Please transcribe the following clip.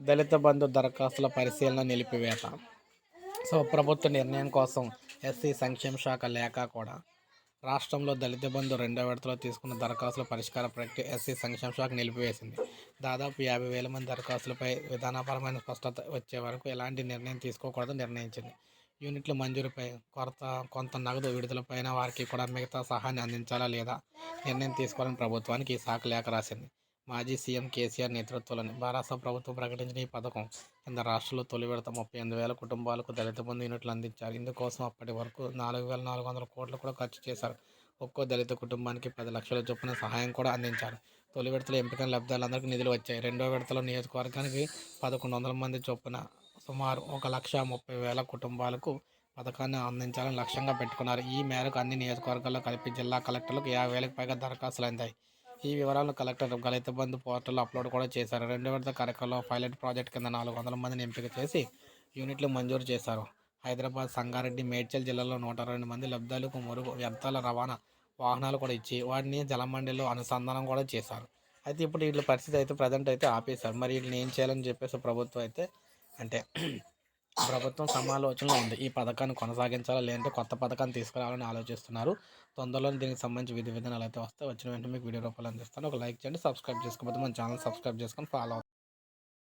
దళిత బంధు దరఖాస్తుల పరిశీలన నిలిపివేత. ప్రభుత్వ నిర్ణయం కోసం ఎస్సీ సంక్షేమ శాఖ లేఖ కూడా రాష్ట్రంలో దళిత బంధు రెండో విడతలో తీసుకున్న దరఖాస్తుల పరిష్కార ప్రక్రియ ఎస్సీ సంక్షేమ శాఖ నిలిపివేసింది. దాదాపు 50,000 మంది దరఖాస్తులపై విధానపరమైన స్పష్టత వచ్చే వరకు ఎలాంటి నిర్ణయం తీసుకోకూడదని నిర్ణయించింది. యూనిట్ల మంజూరుపై కొంత నగదు విడుదలపైన వారికి కూడా మిగతా సహాయాన్ని అందించాలా లేదా నిర్ణయం తీసుకోవాలని ప్రభుత్వానికి ఈ శాఖ లేఖ రాసింది. మాజీ సీఎం కేసీఆర్ నేతృత్వంలోని భారత ప్రభుత్వం ప్రకటించిన ఈ పథకం కింద రాష్ట్రంలో తొలి విడత 38,000 కుటుంబాలకు దళిత బంధు యూనిట్లు అందించారు. ఇందుకోసం అప్పటి వరకు 4,400 కోట్లు కూడా ఖర్చు చేశారు. ఒక్కో దళిత కుటుంబానికి 10 లక్షల చొప్పున సహాయం కూడా అందించారు. తొలి విడతలో ఎంపికైన లబ్ధిదారులందరికీ నిధులు వచ్చాయి. రెండో విడతలో నియోజకవర్గానికి 1,100 మంది చొప్పున సుమారు 1,30,000 కుటుంబాలకు పథకాన్ని అందించాలని లక్ష్యంగా పెట్టుకున్నారు. ఈ మేరకు అన్ని నియోజకవర్గాల్లో కలిపి జిల్లా కలెక్టర్లకు 50,000కి పైగా దరఖాస్తులు అందాయి. ఈ వివరాలను కలెక్టర్ దళిత బంధు పోర్టల్లో అప్లోడ్ కూడా చేశారు. రెండో విడత కార్యక్రమంలో పైలట్ ప్రాజెక్ట్ కింద 400 మందిని ఎంపిక చేసి యూనిట్లు మంజూరు చేశారు. హైదరాబాద్, సంగారెడ్డి, మేడ్చల్ జిల్లాలో 120 మంది లబ్ధిదారులకు మురుగు వ్యర్థాల రవాణా వాహనాలు కూడా ఇచ్చి వాటిని జలమండలిలో అనుసంధానం కూడా చేశారు. అయితే ఇప్పుడు వీళ్ళ పరిస్థితి అయితే ప్రజెంట్ అయితే ఆపేశారు. మరి వీళ్ళని ఏం చేయాలని చెప్పేసి ప్రభుత్వం అయితే అంటే ప్రభుత్వం సమాలోచనలో ఉంది. ఈ పథకాన్ని కొనసాగించాలా లేదంటే కొత్త పథకాన్ని తీసుకురావాలని ఆలోచిస్తున్నారు. తొందరలోనే దీనికి సంబంధించి విధి విధానాలు అయితే వస్తే వచ్చిన వెంటనే మీకు వీడియో రూపాయలు అందిస్తాను. ఒక లైక్ చేయండి, సబ్స్క్రైబ్ చేసుకోకపోతే మన ఛానల్ సబ్స్క్రైబ్ చేసుకొని ఫాలో